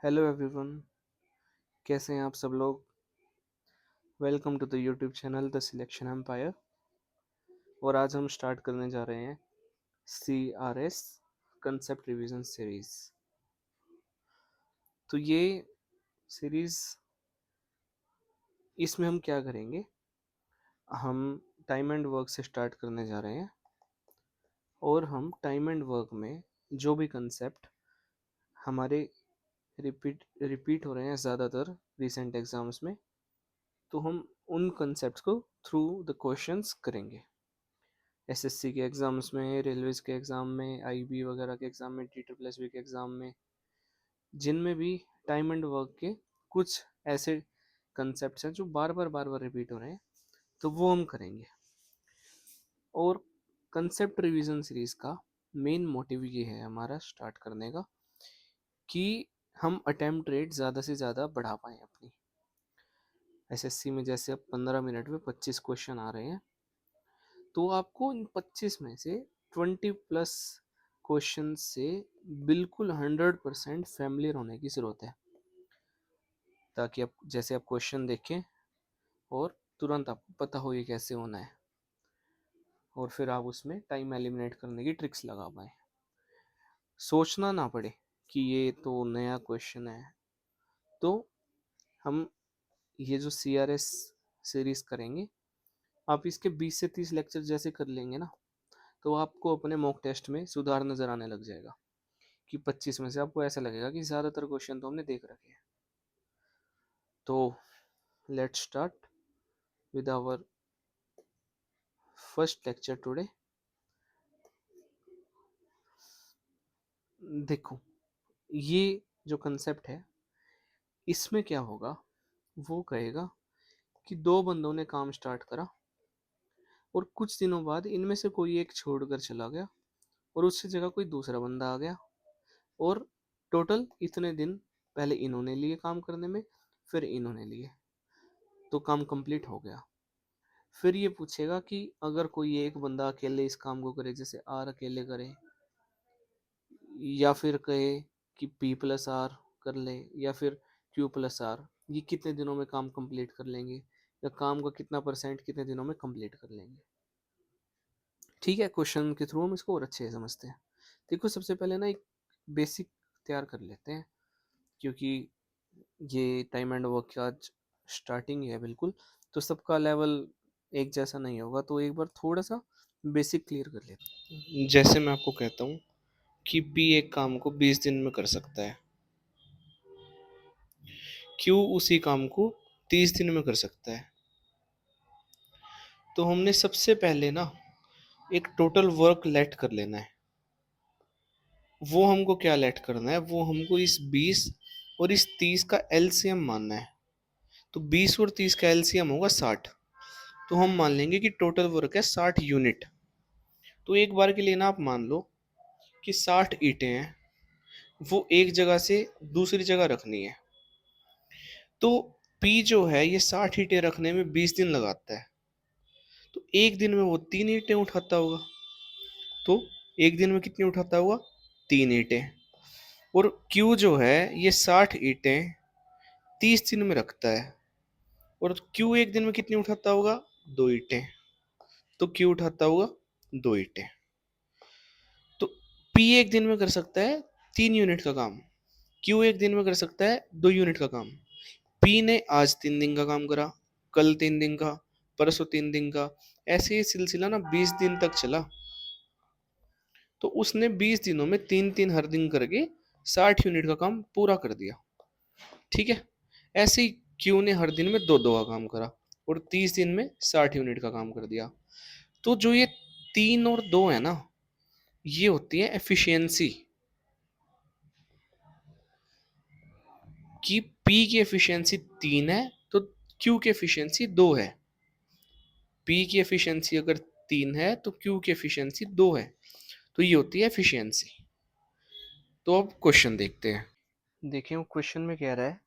Hello everyone, कैसे हैं आप सब लोग। Welcome to the YouTube channel the selection empire. और आज हम स्टार्ट करने जा रहे हैं CRS कंसेप्ट रिवीजन सीरीज। तो ये सीरीज, इसमें हम क्या करेंगे, हम टाइम एंड वर्क से स्टार्ट करने जा रहे हैं। और हम टाइम एंड वर्क में जो भी कंसेप्ट हमारे रिपीट हो रहे हैं ज़्यादातर रिसेंट एग्जाम्स में, तो हम उन कंसेप्ट को थ्रू द क्वेश्चंस करेंगे। एसएससी के एग्ज़ाम्स में, रेलवेज के एग्ज़ाम में, आईबी वगैरह के एग्ज़ाम में, TSSB के एग्ज़ाम में, जिनमें भी टाइम एंड वर्क के कुछ ऐसे कंसेप्ट्स हैं जो बार बार रिपीट हो रहे हैं, तो वो हम करेंगे। और कंसेप्ट रिवीजन सीरीज़ का मेन मोटिव ये है हमारा स्टार्ट करने का, कि हम अटेम्प्ट रेट ज़्यादा से ज़्यादा बढ़ा पाएँ अपनी। एसएससी में जैसे अब 15 मिनट में 25 क्वेश्चन आ रहे हैं, तो आपको इन 25 में से 20+ क्वेश्चन से बिल्कुल 100% फैमिलियर होने की ज़रूरत है, ताकि आप जैसे आप क्वेश्चन देखें और तुरंत आपको पता हो ये कैसे होना है, और फिर आप उसमें टाइम एलिमिनेट करने की ट्रिक्स लगा पाएँ। सोचना ना पड़े कि ये तो नया क्वेश्चन है। तो हम ये जो CRS सीरीज़ करेंगे, आप इसके 20 से 30 लेक्चर जैसे कर लेंगे ना, तो आपको अपने मॉक टेस्ट में सुधार नज़र आने लग जाएगा, कि 25 में से आपको ऐसा लगेगा कि ज़्यादातर क्वेश्चन तो हमने देख रखे हैं। तो let's start with our first lecture today. देखो, ये जो कंसेप्ट है, इसमें क्या होगा, वो कहेगा कि दो बंदों ने काम स्टार्ट करा और कुछ दिनों बाद इनमें से कोई एक छोड़कर चला गया और उसकी जगह कोई दूसरा बंदा आ गया, और टोटल इतने दिन पहले इन्होंने लिए काम करने में, फिर इन्होंने लिए, तो काम कंप्लीट हो गया। फिर ये पूछेगा कि अगर कोई एक बंदा अकेले इस काम को करे, जैसे आर अकेले करे, या फिर कहे कि P+R कर ले, या फिर Q+R, ये कितने दिनों में काम कंप्लीट कर लेंगे, या काम का कितना परसेंट कितने दिनों में कंप्लीट कर लेंगे। ठीक है, क्वेश्चन के थ्रू हम इसको और अच्छे से समझते हैं। देखो, सबसे पहले ना एक बेसिक तैयार कर लेते हैं, क्योंकि ये टाइम एंड वर्क की आज स्टार्टिंग है बिल्कुल, तो सबका लेवल एक जैसा नहीं होगा, तो एक बार थोड़ा सा बेसिक क्लियर कर लेते हैं। जैसे मैं आपको कहता हूँ कि P एक काम को 20 दिन में कर सकता है, Q उसी काम को 30 दिन में कर सकता है। तो हमने सबसे पहले ना एक टोटल वर्क लेट कर लेना है। वो हमको क्या लेट करना है, वो हमको इस 20 और इस 30 का एलसीएम मानना है। तो 20 और 30 का एलसीएम होगा 60। तो हम मान लेंगे कि टोटल वर्क है 60 यूनिट। तो एक बार के लिए ना आप मान लो कि 60 ईंटें हैं, वो एक जगह से दूसरी जगह रखनी है। तो P जो है ये 60 ईंटें रखने में 20 दिन लगाता है, तो एक दिन में वो 3 ईंटें उठाता होगा। तो एक दिन में कितनी उठाता होगा, 3 ईंटें। और Q जो है ये 60 ईंटें 30 दिन में रखता है, और Q एक दिन में कितनी उठाता होगा, 2 ईंटें। तो Q उठाता होगा 2 ईंटें। तो P एक दिन में कर सकता है 3 यूनिट का काम, Q एक दिन में कर सकता है 2 यूनिट का काम। P ने आज 3 दिन का काम करा, कल 3 दिन का, परसों 3 दिन का, ऐसे ही सिलसिला ना 20 दिन तक चला। तो उसने 20 दिनों में 3-3 हर दिन करके 60 यूनिट का काम पूरा कर दिया। ठीक है, ऐसे ही Q ने हर दिन में 2-2 का काम करा और 30 दिन में 60 यूनिट का काम कर दिया। तो जो ये 3 और 2 है ना, ये होती है एफिशिएंसी, कि P की एफिशिएंसी 3 है तो Q की एफिशिएंसी 2 है। P की एफिशिएंसी अगर 3 है तो Q की एफिशिएंसी 2 है, तो ये होती है एफिशिएंसी। तो अब क्वेश्चन देखते हैं। देखिए, वो क्वेश्चन में कह रहा है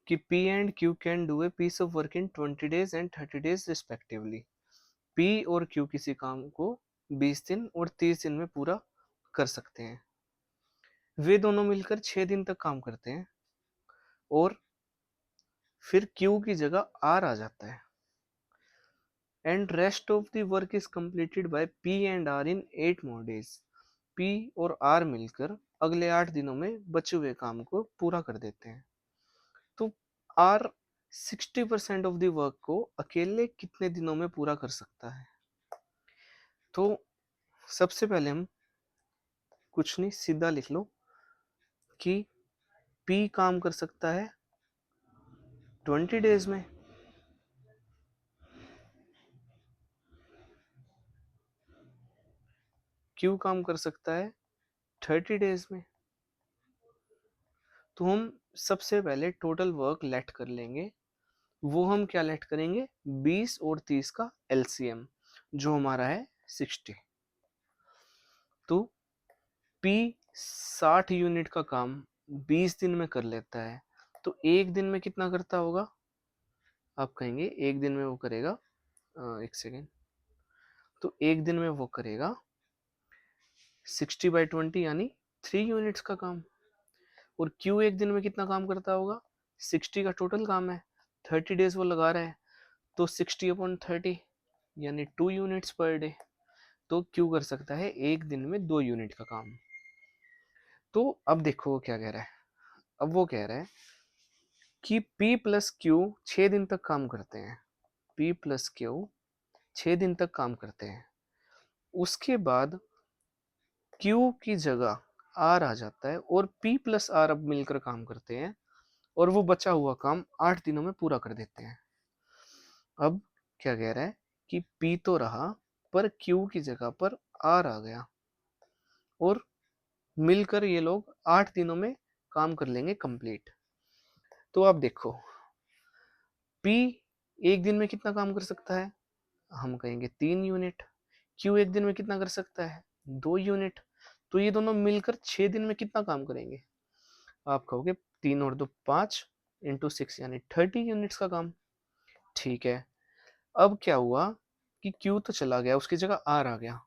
कि P and Q can do a piece of work in 20 days and 30 days respectively. P और Q किसी काम को 20 दिन और 30 दिन में पूरा कर सकते हैं। वे दोनों मिलकर 6 दिन तक काम करते हैं। और फिर Q की जगह R आ जाता है। And rest of the work is completed by P and R in 8 more days। P और R मिलकर अगले 8 दिनों में बचे हुए काम को पूरा कर देते हैं। तो R 60% ऑफ द वर्क को अकेले कितने दिनों में पूरा कर सकता है? तो सबसे पहले हम कुछ नहीं, सीधा लिख लो कि P काम कर सकता है 20 डेज में, Q काम कर सकता है 30 डेज में। तो हम सबसे पहले टोटल वर्क लेट कर लेंगे। वो हम क्या लेट करेंगे? 20 और 30 का एलसीएम, जो हमारा है 60। तो P 60 यूनिट का काम 20 दिन में कर लेता है, तो एक दिन में कितना करता होगा? आप कहेंगे एक दिन में वो करेगा, एक सेकेंड, तो एक दिन में वो करेगा 60/20 यानी 3 यूनिट्स का काम। और Q एक दिन में कितना काम करता होगा? 60 का टोटल काम है, 30 डेज वो लगा रहा है, तो 60/30 यानी 2 यूनिट्स पर डे। तो Q कर सकता है एक दिन में 2 यूनिट का काम। तो अब देखो वो क्या कह रहा है। अब वो कह रहा है कि P प्लस Q 6 दिन तक काम करते हैं। P प्लस Q 6 दिन तक काम करते हैं। उसके बाद Q की जगह R आ जाता है और P प्लस R अब मिलकर काम करते हैं और वो बचा हुआ काम 8 दिनों में पूरा कर देते हैं। अब क्या कह रहा है कि P तो रहा, पर Q की जगह पर R आ गया और मिलकर ये लोग 8 दिनों में काम कर लेंगे कंप्लीट। तो आप देखो P एक दिन में कितना काम कर सकता है? हम कहेंगे 3 यूनिट। Q एक दिन में कितना कर सकता है? 2 यूनिट। तो ये दोनों मिलकर 6 दिन में कितना काम करेंगे? आप कहोगे 3 और 2 5 इंटू 6 यानी 30 यूनिट्स का काम। ठीक है, अब क्या हुआ कि Q तो चला गया, उसकी जगह R आ गया,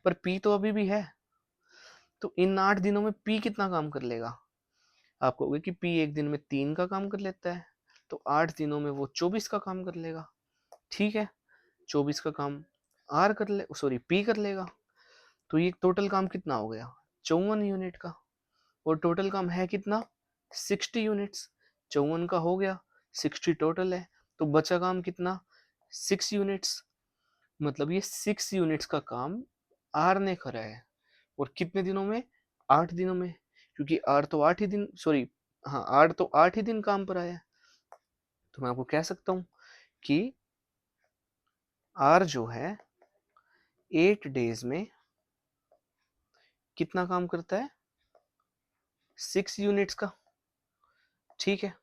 पर P तो अभी भी है। तो इन 8 दिनों में P कितना काम कर लेगा? आप कहोगे कि P एक दिन में 3 का काम कर लेता है, तो 8 दिनों में वो 24 का काम कर लेगा। ठीक है, 24 का काम R कर ले, सॉरी P कर लेगा। तो ये टोटल काम कितना हो गया? 54 यूनिट का। और टोटल काम है कितना? 60 यूनिट्स। 54 का हो गया, 60 टोटल है, तो बचा काम कितना? 6 यूनिट्स। मतलब ये 6 यूनिट्स का काम आर ने करा है। और कितने दिनों में? 8 दिनों में, क्योंकि आर तो 8 ही दिन, सॉरी हाँ, आर तो 8 ही दिन काम पर आया है। तो मैं आपको कह सकता हूं कि आर जो है 8 डेज में कितना काम करता है? 6 यूनिट्स का। ठीक है,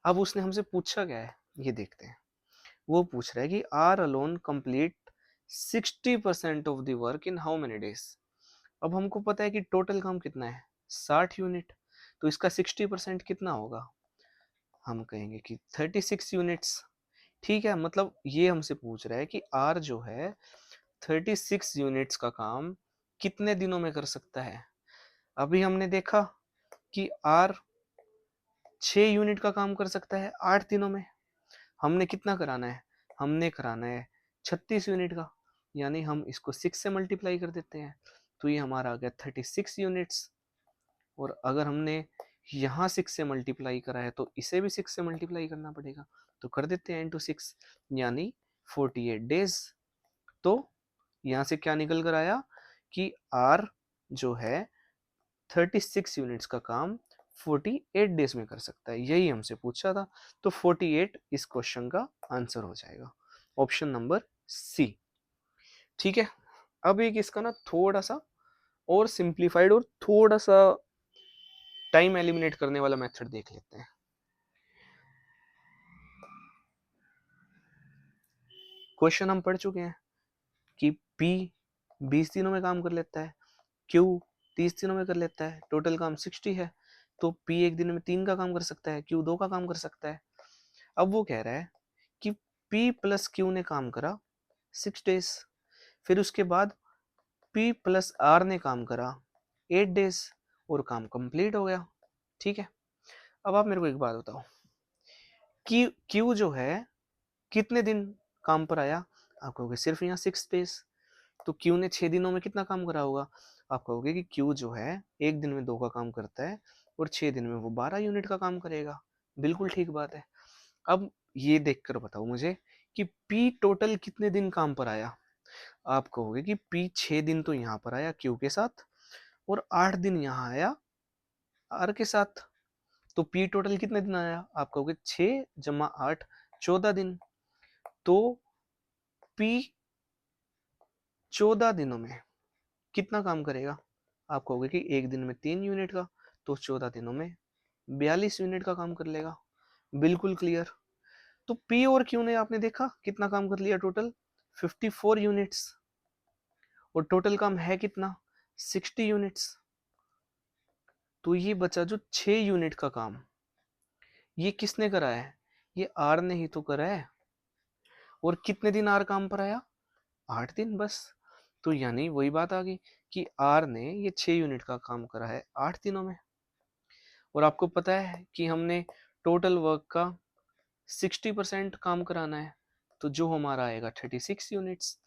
अब उसने हमसे पूछा क्या है ये देखते हैं। वो पूछ रहा है कि R alone complete 60% of the work in how many days. अब हमको पता है कि टोटल काम कितना है? 60 यूनिट। तो इसका 60% कितना होगा? हम कहेंगे कि 36 यूनिट्स। ठीक है, मतलब ये हमसे पूछ रहा है कि आर जो है 36 यूनिट्स का काम कितने दिनों में कर सकता है। अभी हमने देखा कि आर 6 यूनिट का काम कर सकता है 8 दिनों में। हमने कितना कराना है? हमने कराना है 36 यूनिट का, यानी हम इसको 6 से मल्टीप्लाई कर देते हैं, तो ये हमारा आ गया 36 यूनिट्स। और अगर हमने यहाँ 6 से मल्टीप्लाई करा है तो इसे भी 6 से मल्टीप्लाई करना पड़ेगा, तो कर देते हैं इंटू 6 यानी 48 डेज। तो यहाँ से क्या निकल कर आया कि आर जो है 36 यूनिट्स का काम 48 डेज में कर सकता है, यही हमसे पूछा था। तो 48 इस क्वेश्चन का आंसर हो जाएगा, ऑप्शन नंबर सी। ठीक है, अब एक इसका ना थोड़ा सा और सिंप्लीफाइड और थोड़ा सा टाइम एलिमिनेट करने वाला मेथड देख लेते हैं। क्वेश्चन हम पढ़ चुके हैं कि P 20 दिनों में काम कर लेता है, Q 30 दिनों में कर लेता है, टोटल काम 60 है। तो P एक दिन में 3 का काम कर सकता है, Q 2 का काम कर सकता है। अब वो कह रहा है कि P प्लस Q ने काम करा 6 डेज, फिर उसके बाद P प्लस R ने काम करा 8 डेज और काम कंप्लीट हो गया। ठीक है, अब आप मेरे को एक बात बताओ, क्यू जो है कितने दिन काम पर आया? आप कहोगे सिर्फ यहाँ 6 days। तो क्यू ने 6 दिनों में कितना काम करा होगा? आप कहोगे कि क्यू जो है एक दिन में 2 का काम करता है और 6 दिन में वो 12 यूनिट का काम करेगा। बिल्कुल ठीक बात है। अब ये देखकर बताओ मुझे कि पी टोटल कितने दिन काम पर आया? आप कहोगे कि पी 6 दिन तो यहाँ पर आया क्यू के साथ और 8 दिन यहाँ आया आर के साथ। तो पी टोटल कितने दिन आया? आप कहोगे 6 + 8 14 दिन। तो पी 14 दिनों में कितना काम करेगा? आप कहोगे कि एक दिन में 3 यूनिट का, तो 14 दिनों में 42 यूनिट का काम कर लेगा। बिल्कुल क्लियर। तो पी और क्यू ने आपने देखा कितना काम कर लिया टोटल? 54 यूनिट्स। और टोटल काम है कितना? 60 यूनिट्स। तो ये बचा जो 6 यूनिट का काम, ये किसने करा है? ये आर ने ही तो करा है। और कितने दिन आर काम पर आया? 8 दिन बस। तो यानी वही बात आ गई कि आर ने ये 6 यूनिट का काम करा है 8 दिनों में। और आपको पता है कि हमने टोटल वर्क का 60% काम कराना है, तो जो हमारा आएगा 36 यूनिट्स।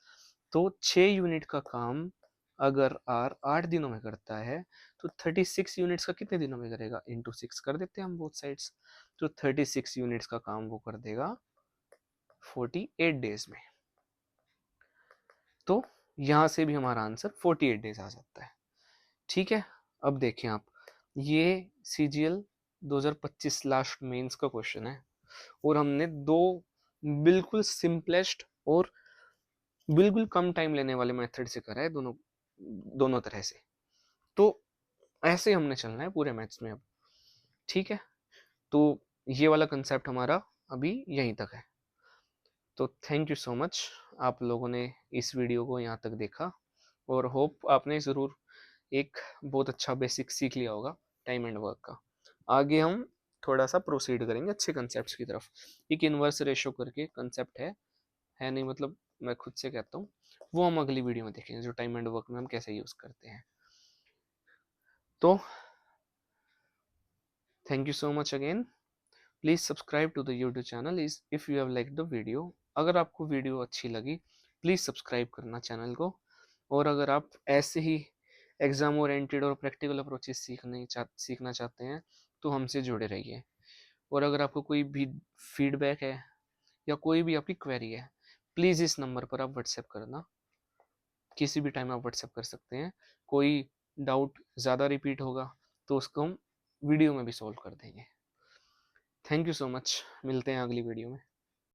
तो 6 यूनिट का काम अगर आर 8 दिनों में करता है तो 36 यूनिट्स का कितने दिनों में करेगा? इंटू 6 कर देते हैं हम बोथ साइड्स। तो 36 यूनिट्स का काम वो कर देगा 48 डेज में। तो यहां से भी हमारा आंसर 48 डेज आ सकता है। ठीक है। अब देखें आप, ये CGL 2025 लास्ट मेंस का क्वेश्चन है और हमने दो बिल्कुल सिंपलेस्ट और बिल्कुल कम टाइम लेने वाले मेथड से करा है, दोनों दोनों तरह से। तो ऐसे हमने चलना है पूरे मैथ्स में अब। ठीक है। तो ये वाला कंसेप्ट हमारा अभी यहीं तक है। तो थैंक यू सो मच, आप लोगों ने इस वीडियो को यहाँ तक देखा और होप आपने ज़रूर एक बहुत अच्छा बेसिक सीख लिया होगा टाइम एंड वर्क का। आगे हम थोड़ा सा प्रोसीड करेंगे अच्छे कंसेप्ट्स की तरफ। एक इन्वर्स रेशो करके कंसेप्ट है नहीं, मतलब मैं खुद से कहता हूँ, वो हम अगली वीडियो में देखेंगे, जो टाइम एंड वर्क में हम कैसे यूज़ करते हैं। तो thank you so much again. Please subscribe to the YouTube channel is if you have like the video. अगर आपको वीडियो अच्छी लगी प्लीज़ सब्सक्राइब करना चैनल को। और अगर आप ऐसे ही एग्ज़ाम ओरिएंटेड और प्रैक्टिकल अप्रोचेस सीखना चाहते हैं तो हमसे जुड़े रहिए। और अगर आपको कोई भी फीडबैक है या कोई भी आपकी क्वेरी है, प्लीज़ इस नंबर पर आप व्हाट्सएप करना। किसी भी टाइम आप व्हाट्सएप कर सकते हैं। कोई डाउट ज़्यादा रिपीट होगा तो उसको हम वीडियो में भी सॉल्व कर देंगे। थैंक यू सो मच, मिलते हैं अगली वीडियो में।